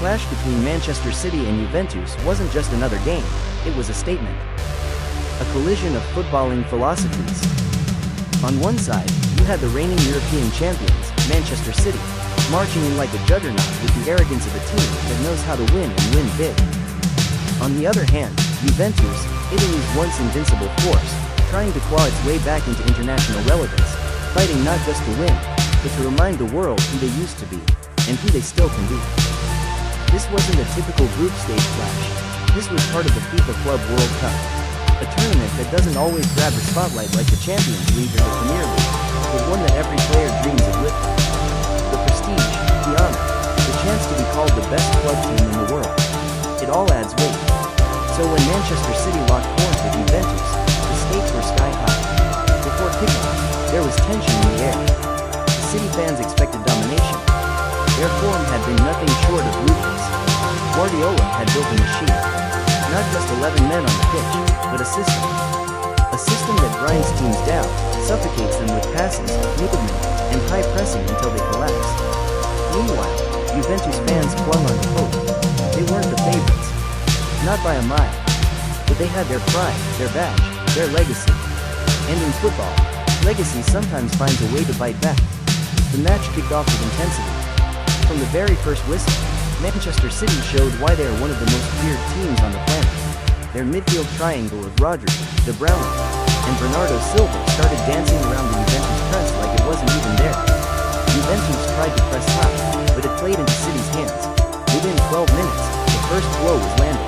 clash between Manchester City and Juventus wasn't just another game, it was a statement. A collision of footballing philosophies. On one side, you had the reigning European champions, Manchester City, marching in like a juggernaut with the arrogance of a team that knows how to win and win big. On the other hand, Juventus, Italy's once invincible force, trying to claw its way back into international relevance, fighting not just to win, but to remind the world who they used to be, and who they still can be. This wasn't a typical group stage clash. This was part of the FIFA Club World Cup, a tournament that doesn't always grab the spotlight like the Champions League or the Premier League, but one that every player dreams of lifting. The prestige, the honor, the chance to be called the best club team in the world. It all adds weight. So when Manchester City locked horns with Juventus, the stakes were sky high. Before kickoff, there was tension in the air. The City fans expected domination. Their form had been nothing short of ruthless. Guardiola had built a machine. Not just 11 men on the pitch, but a system. A system that grinds teams down, suffocates them with passes, movement, and high pressing until they collapse. Meanwhile, Juventus fans clung on to hope. They weren't the favorites. Not by a mile. But they had their pride, their badge, their legacy. And in football, legacy sometimes finds a way to bite back. The match kicked off with intensity. From the very first whistle, Manchester City showed why they are one of the most feared teams on the planet. Their midfield triangle of Rodri, De Bruyne, and Bernardo Silva started dancing around the Juventus press like it wasn't even there. Juventus tried to press high, but it played into City's hands. Within 12 minutes, the first blow was landed.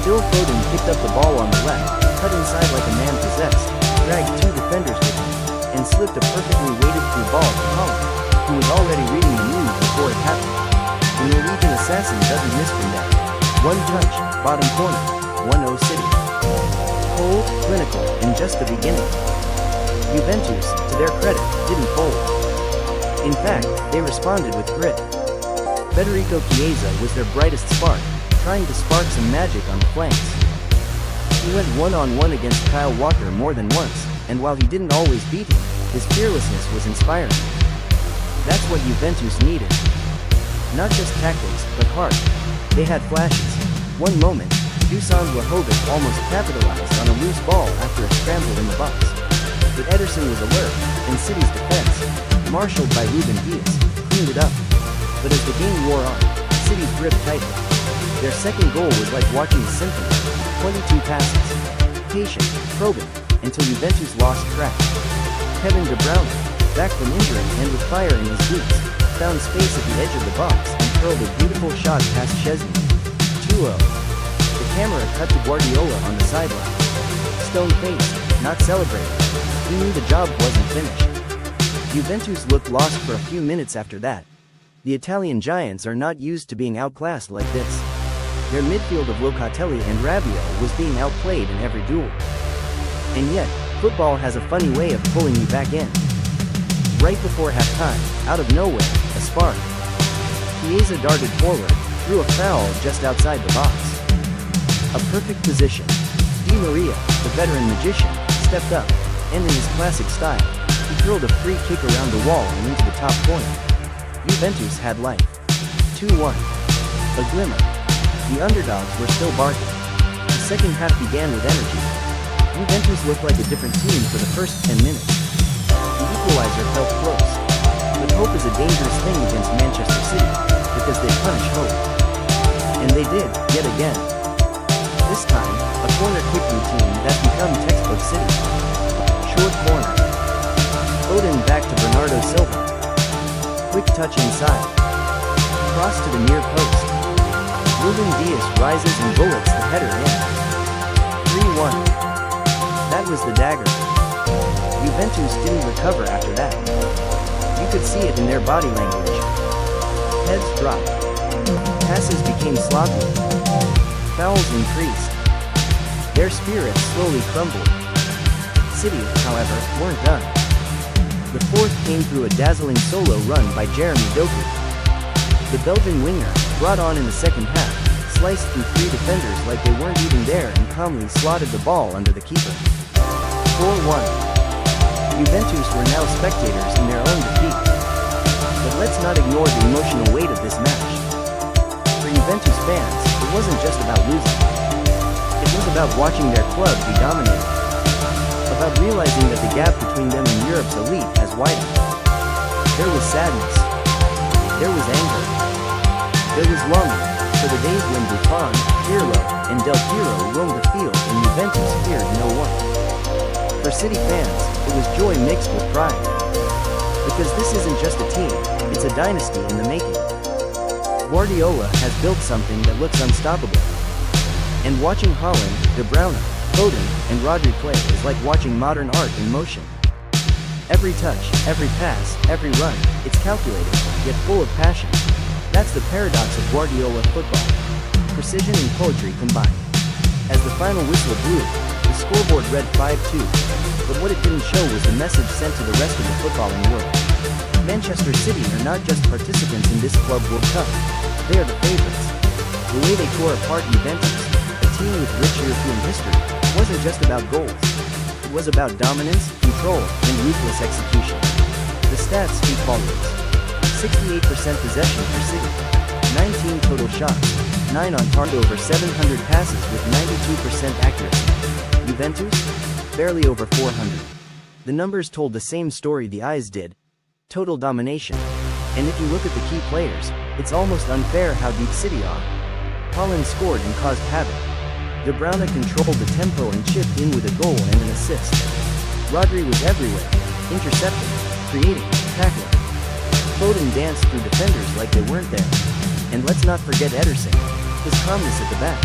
Phil Foden picked up the ball on the left, cut inside like a man possessed, dragged two defenders with him, and slipped a perfectly weighted through ball to Haaland, who was already reading the move before it happened. The Norwegian assassin doesn't miss from that. One touch, bottom corner, 1-0 City. Cold, clinical, and just the beginning. Juventus, to their credit, didn't fold. In fact, they responded with grit. Federico Chiesa was their brightest spark, trying to spark some magic on the flanks. He went one-on-one against Kyle Walker more than once, and while he didn't always beat him, his fearlessness was inspiring. That's what Juventus needed. Not just tactics, but heart. They had flashes. One moment, Dusan Vlahovic almost capitalized on a loose ball after a scramble in the box. But Ederson was alert, and City's defense, marshaled by Ruben Dias, cleaned it up. But as the game wore on, City gripped tightly. Their second goal was like watching a symphony. 22 passes. Patient, probing, until Juventus lost track. Kevin De Bruyne, back from injury and with fire in his boots, found space at the edge of the box and curled a beautiful shot past Szczesny. 2-0. The camera cut to Guardiola on the sideline. Stone-faced, not celebrating. He knew the job wasn't finished. Juventus looked lost for a few minutes after that. The Italian giants are not used to being outclassed like this. Their midfield of Locatelli and Rabiot was being outplayed in every duel. And yet, football has a funny way of pulling you back in. Right before halftime, out of nowhere, a spark. Chiesa darted forward, threw a foul just outside the box. A perfect position. Di Maria, the veteran magician, stepped up, and in his classic style, he curled a free kick around the wall and into the top corner. Juventus had life. 2-1. A glimmer. The underdogs were still barking. The second half began with energy. Juventus looked like a different team for the first 10 minutes. The equalizer felt close. But hope is a dangerous thing against Manchester City, because they punish hope. And they did, yet again. This time, a corner kick routine that's become textbook City. Short corner. Foden back to Bernardo Silva. Quick touch inside. Cross to the near post. Ruben Dias rises and bullets the header in. 3-1. That was the dagger. Juventus didn't recover after that. You could see it in their body language. Heads dropped. Passes became sloppy. Fouls increased. Their spirits slowly crumbled. City, however, weren't done. The fourth came through a dazzling solo run by Jeremy Doku. The Belgian winger, brought on in the second half, sliced through three defenders like they weren't even there and calmly slotted the ball under the keeper. 4-1. Juventus were now spectators in their own defeat. But let's not ignore the emotional weight of this match. Juventus fans, it wasn't just about losing. It was about watching their club be dominated. About realizing that the gap between them and Europe's elite has widened. There was sadness. There was anger. There was longing for the days when Buffon, Pirlo, and Del Piero roamed the field and Juventus feared no one. For City fans, it was joy mixed with pride. Because this isn't just a team, it's a dynasty in the making. Guardiola has built something that looks unstoppable. And watching Haaland, De Bruyne, Foden, and Rodri play is like watching modern art in motion. Every touch, every pass, every run, it's calculated, yet full of passion. That's the paradox of Guardiola football. Precision and poetry combined. As the final whistle blew, the scoreboard read 5-2, but what it didn't show was the message sent to the rest of the footballing world. Manchester City are not just participants in this Club World Cup, they are the favorites. The way they tore apart Juventus, a team with rich European history, wasn't just about goals. It was about dominance, control, and ruthless execution. The stats speak volumes. 68% possession for City, 19 total shots, 9 on target, over 700 passes with 92% accuracy. Juventus? Barely over 400. The numbers told the same story the eyes did. Total domination. And if you look at the key players, it's almost unfair how deep City are. Haaland scored and caused havoc. De Bruyne controlled the tempo and chipped in with a goal and an assist. Rodri was everywhere, intercepting, creating, tackling. Foden danced through defenders like they weren't there. And let's not forget Ederson, his calmness at the back,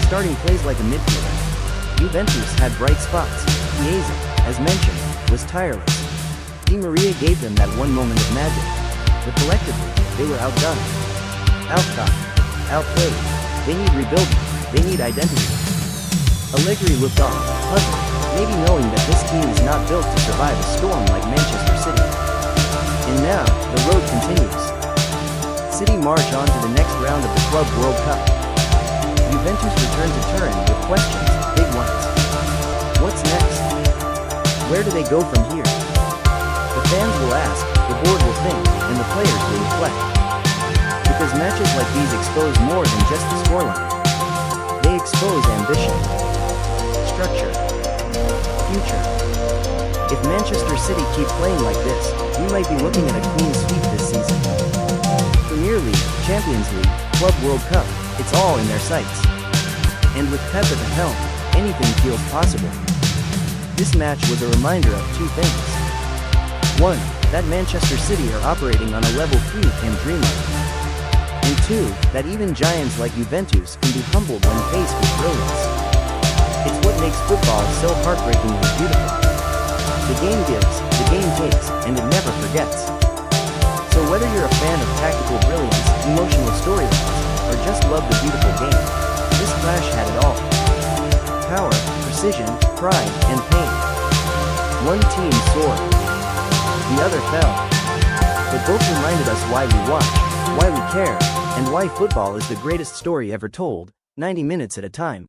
starting plays like a midfielder. Juventus had bright spots. Chiesa, as mentioned, was tireless. María gave them that one moment of magic. But collectively, they were outdone. Outthought. Outplayed. They need rebuilding. They need identity. Allegri looked on, puzzled, maybe knowing that this team is not built to survive a storm like Manchester City. And now, the road continues. City march on to the next round of the Club World Cup. Juventus return to Turin with questions, big ones. What's next? Where do they go from here? The fans will ask, the board will think, and the players will reflect. Because matches like these expose more than just the scoreline. They expose ambition, structure, future. If Manchester City keep playing like this, we might be looking at a clean sweep this season. Premier League, Champions League, Club World Cup, it's all in their sights. And with Pep at the helm, anything feels possible. This match was a reminder of two things. 1. That Manchester City are operating on a level few can dream of. And 2. That even giants like Juventus can be humbled when faced with brilliance. It's what makes football so heartbreakingly beautiful. The game gives, the game takes, and it never forgets. So whether you're a fan of tactical brilliance, emotional storylines, or just love the beautiful game, this clash had it all. Power, precision, pride, and pain. One team soared. The other fell. But both reminded us why we watch, why we care, and why football is the greatest story ever told, 90 minutes at a time.